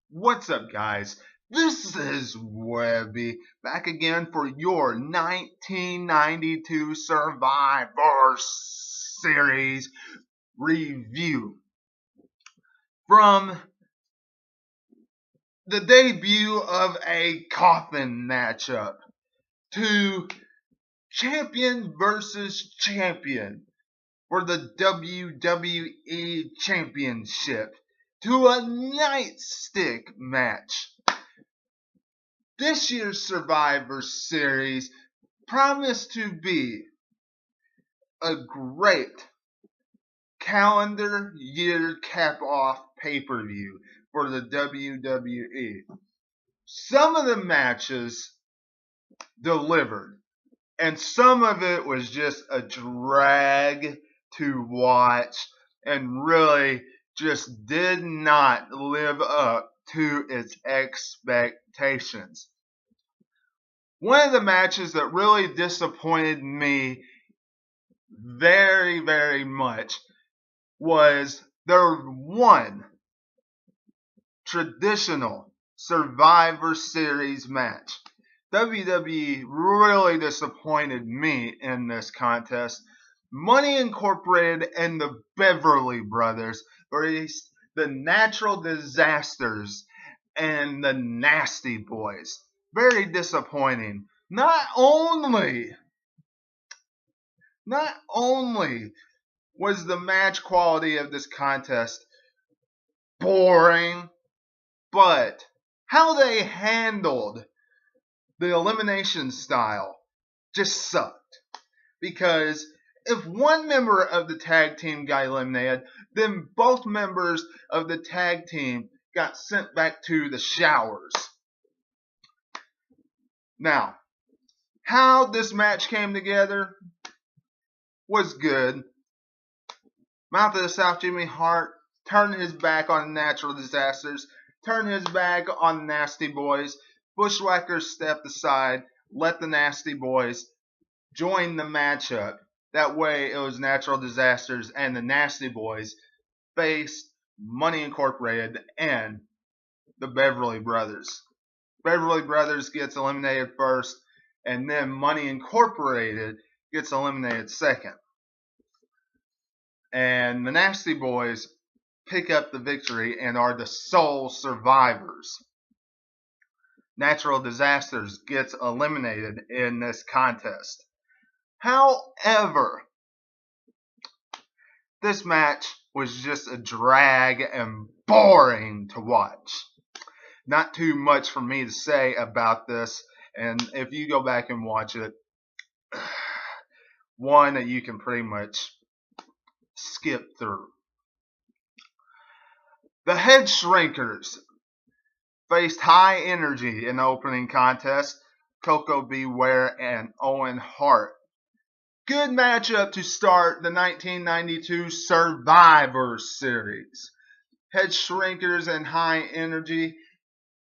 What's up, guys? This is Webby back again for your 1992 Survivor Series review. From the debut of a coffin matchup to champion versus champion for the WWE Championship to a nightstick match. This year's Survivor Series promised to be a great calendar year cap-off pay-per-view for the WWE. Some of the matches delivered, and some of it was just a drag to watch and really just did not live up to its expectations. One of the matches that really disappointed me very, very much was their one traditional Survivor Series match. WWE really disappointed me in this contest. Money Incorporated and the Beverly Brothers versus the Natural Disasters and the Nasty Boys. Very disappointing. Not only was the match quality of this contest boring, but how they handled the elimination style just sucked. Because if one member of the tag team got eliminated, then both members of the tag team got sent back to the showers. Now, how this match came together was good. Mouth of the South Jimmy Hart turned his back on the Natural Disasters, turned his back on the Nasty Boys. Bushwhackers stepped aside, let the Nasty Boys join the matchup. That way it was Natural Disasters and the Nasty Boys faced Money Incorporated and the Beverly Brothers. Beverly Brothers gets eliminated first, and then Money Incorporated gets eliminated second. And the Nasty Boys pick up the victory and are the sole survivors. Natural Disasters gets eliminated in this contest. However, this match was just a drag and boring to watch. Not too much for me to say about this, and if you go back and watch it, one that you can pretty much skip through. The Headshrinkers faced High Energy in the opening contest, Coco Beware and Owen Hart. Good matchup to start the 1992 Survivor Series. Headshrinkers and High Energy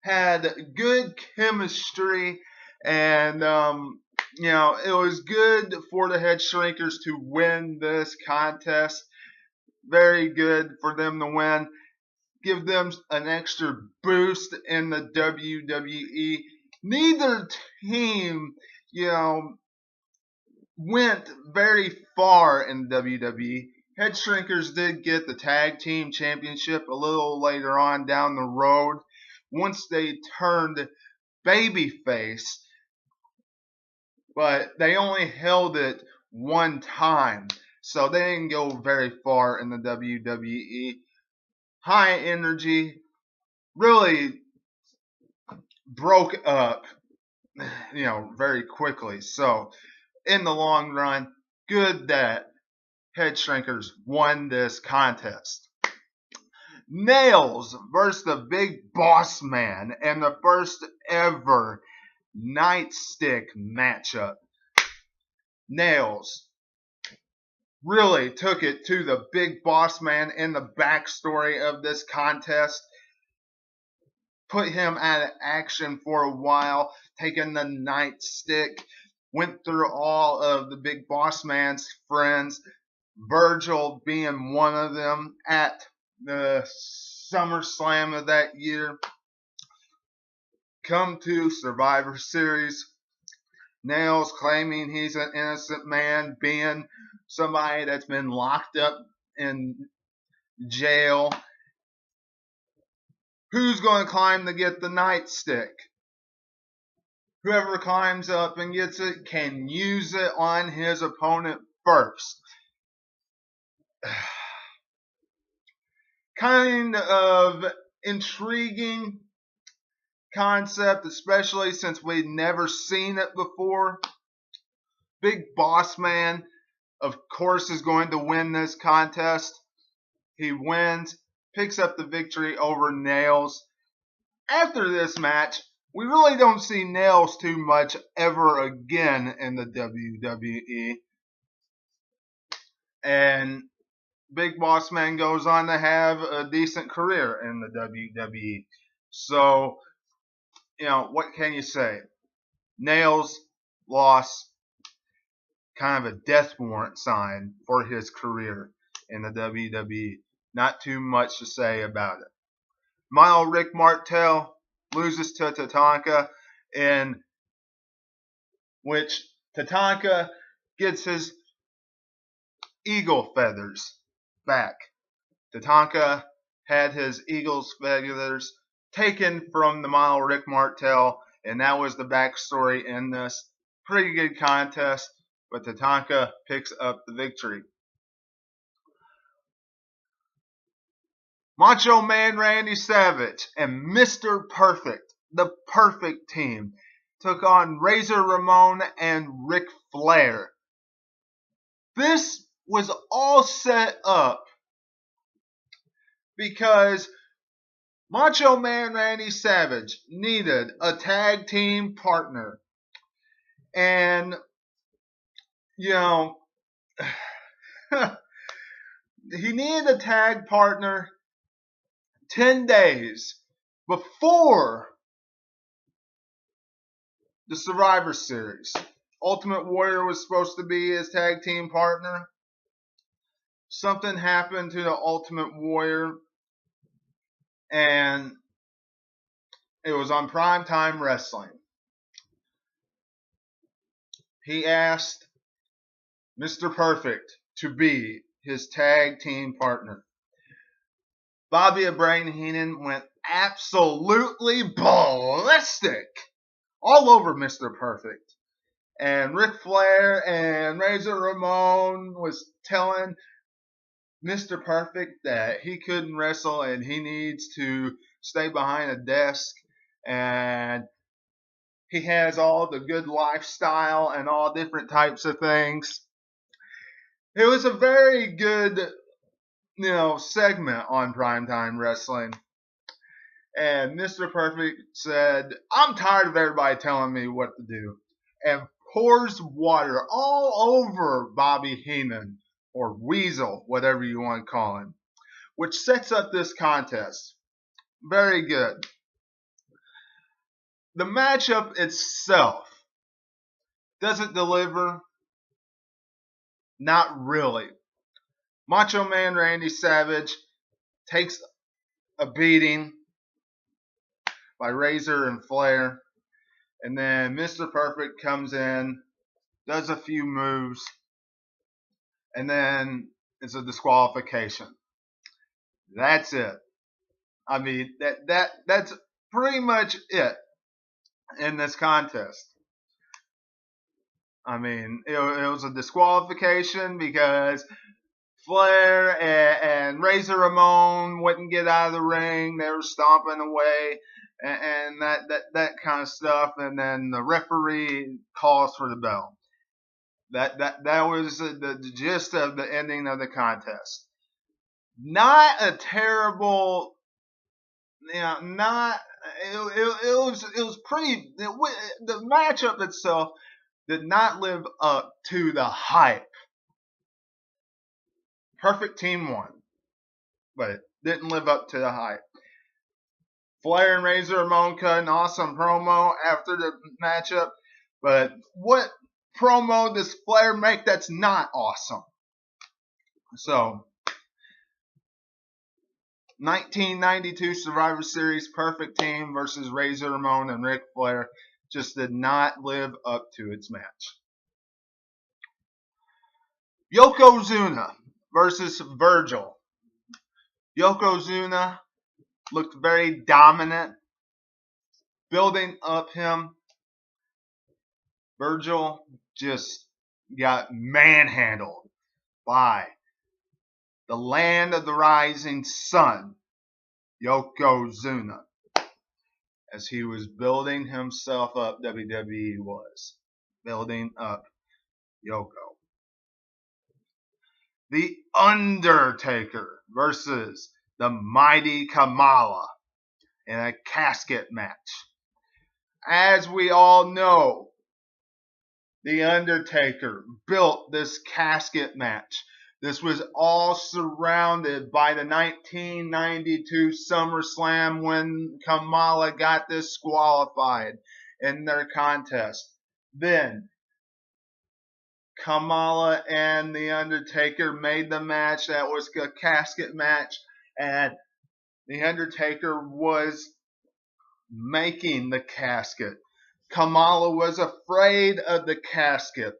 had good chemistry, and it was good for the Headshrinkers to win this contest. Very good for them to win. Give them an extra boost in the WWE. Neither team, went very far in the WWE. Headshrinkers did get the tag team championship a little later on down the road once they turned babyface, but they only held it one time, so they didn't go very far in the WWE. High Energy really broke up, very quickly. So in the long run, good that Headshrinkers won this contest. Nails versus the Big Boss Man in the first ever nightstick matchup. Nails really took it to the Big Boss Man in the backstory of this contest. Put him out of action for a while, taking the nightstick. Went through all of the Big Boss Man's friends, Virgil being one of them at the SummerSlam of that year. come to Survivor Series. Nails claiming he's an innocent man, being somebody that's been locked up in jail. Who's going to climb to get the nightstick? Whoever climbs up and gets it can use it on his opponent first. Kind of intriguing concept, especially since we've never seen it before. Big Boss Man, of course, is going to win this contest. He wins, picks up the victory over Nails. After this match, we really don't see Nails too much ever again in the WWE. And Big Boss Man goes on to have a decent career in the WWE. So, what can you say? Nails lost, kind of a death warrant sign for his career in the WWE. Not too much to say about it. Mile Rick Martel loses to Tatanka, in which Tatanka gets his eagle feathers back. Tatanka had his eagle's feathers taken from the Mile Rick Martel, and that was the backstory in this. Pretty good contest, but Tatanka picks up the victory. Macho Man Randy Savage and Mr. Perfect, the perfect team, took on Razor Ramon and Ric Flair. This was all set up because Macho Man Randy Savage needed a tag team partner. And, he needed a tag partner 10 days before the Survivor Series. Ultimate Warrior was supposed to be his tag team partner. Something happened to the Ultimate Warrior, and it was on Primetime Wrestling. He asked Mr. Perfect to be his tag team partner. Bobby the Brain Heenan went absolutely ballistic all over Mr. Perfect. And Ric Flair and Razor Ramon was telling Mr. Perfect that he couldn't wrestle and he needs to stay behind a desk, and he has all the good lifestyle and all different types of things. It was a very good, segment on Primetime Wrestling. And Mr. Perfect said, "I'm tired of everybody telling me what to do," and pours water all over Bobby Heenan, or Weasel, whatever you want to call him, which sets up this contest. Very good. The matchup itself, does it deliver? Not really. Macho Man Randy Savage takes a beating by Razor and Flair, and then Mr. Perfect comes in, does a few moves, and then it's a disqualification. That's it. I mean, that's pretty much it in this contest. I mean, it was a disqualification because Flair and Razor Ramon wouldn't get out of the ring. They were stomping away and that kind of stuff. And then the referee calls for the bell. That was the gist of the ending of the contest. Not a terrible, not it was pretty. The matchup itself did not live up to the hype. Perfect team won, but it didn't live up to the hype. Flair and Razor Ramon cut an awesome promo after the matchup, but what promo does Flair make that's not awesome? So, 1992 Survivor Series Perfect Team versus Razor Ramon and Ric Flair just did not live up to its match. Yokozuna versus Virgil. Yokozuna looked very dominant, building up him. Virgil just got manhandled by the land of the rising sun, Yokozuna, as he was building himself up. WWE was building up Yoko. The Undertaker versus the mighty Kamal in a casket match. As we all know, the Undertaker built this casket match. This was all surrounded by the 1992 SummerSlam when Kamala got disqualified in their contest. Then Kamala and the Undertaker made the match. That was a casket match, and the Undertaker was making the casket. Kamala was afraid of the casket.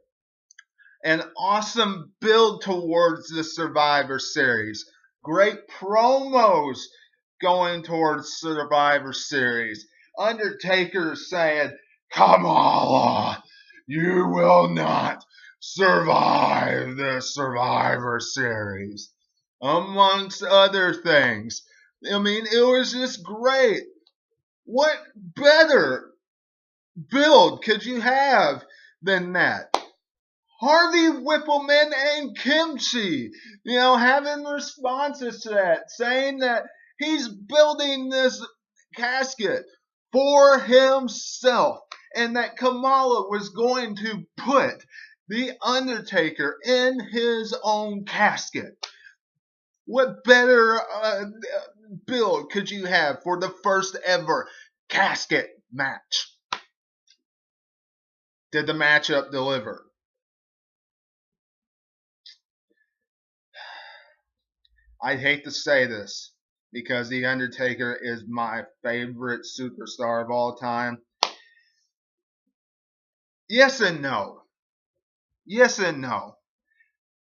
An awesome build towards the Survivor Series. Great promos going towards Survivor Series. Undertaker saying, Kamala, you will not survive the Survivor Series. Amongst other things. I mean, it was just great. What better build could you have than that? Harvey Whippleman and Kimchi, having responses to that, saying that he's building this casket for himself and that Kamala was going to put the Undertaker in his own casket. What better build could you have for the first ever casket match? Did the matchup deliver? I hate to say this because The Undertaker is my favorite superstar of all time. Yes and no. Yes and no.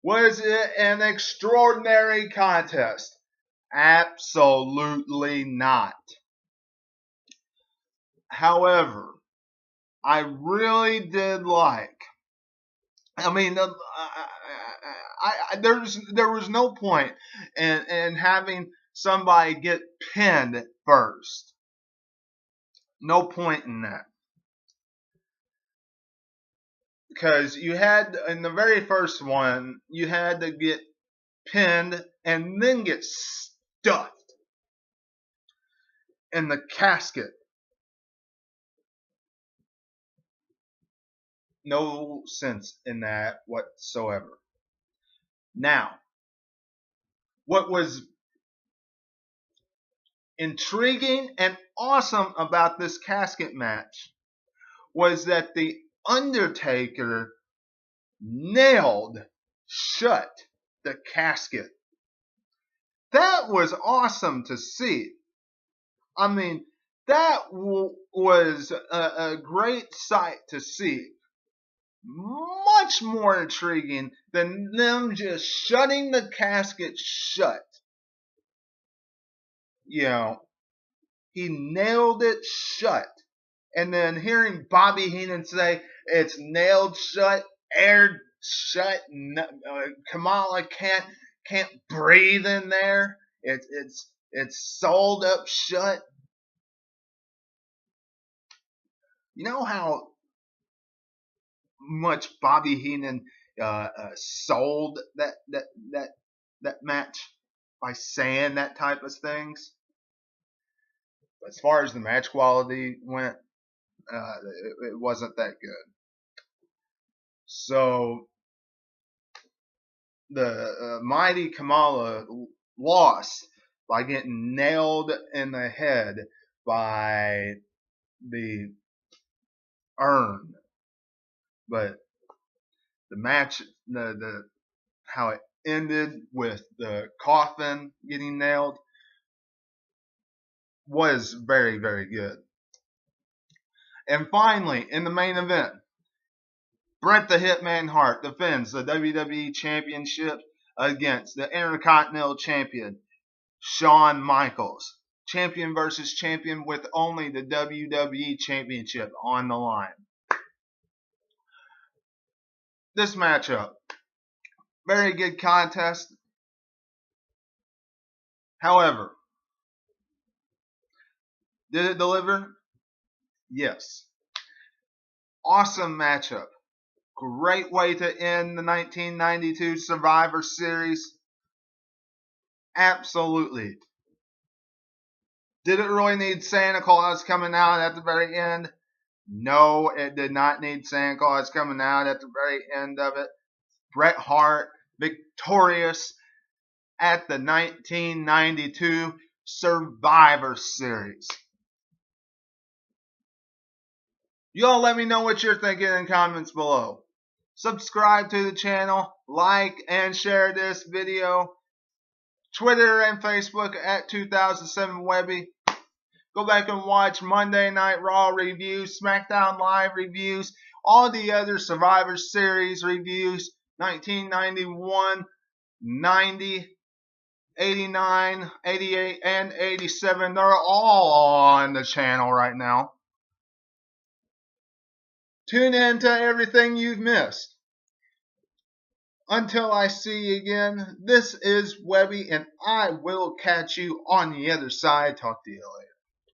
Was it an extraordinary contest? Absolutely not. However, I really did like. There was no point in having somebody get pinned first. No point in that. Because you had, in the very first one, you had to get pinned and then get stuffed in the casket. No sense in that whatsoever. Now, what was intriguing and awesome about this casket match was that the Undertaker nailed shut the casket. That was awesome to see. I mean, that was a great sight to see. Much more intriguing than them just shutting the casket shut. He nailed it shut. And then hearing Bobby Heenan say it's nailed shut, aired shut, Kamala can't breathe in there. It's sold up shut. You know how much Bobby Heenan sold that match by saying that type of things? As far as the match quality went, it wasn't that good. So the mighty Kamala lost by getting nailed in the head by the urn. But the match, the how it ended with the coffin getting nailed was very, very good. And finally, in the main event, Bret the Hitman Hart defends the WWE Championship against the Intercontinental Champion, Shawn Michaels. Champion versus champion with only the WWE Championship on the line. This matchup, very good contest. However, did it deliver? Yes. Awesome matchup. Great way to end the 1992 Survivor Series. Absolutely. Did it really need Santa Claus coming out at the very end? No, it did not need Santa Claus coming out at the very end of it. Bret Hart victorious at the 1992 Survivor Series. Y'all let me know what you're thinking in comments below. Subscribe to the channel, like and share this video. Twitter and Facebook at 2007 Webby. Go back and watch Monday Night Raw reviews, SmackDown Live reviews, all the other Survivor Series reviews, 1991, 90, 89, 88, and 87. They're all on the channel right now. Tune in to everything you've missed. Until I see you again, this is Webby, and I will catch you on the other side. Talk to you later.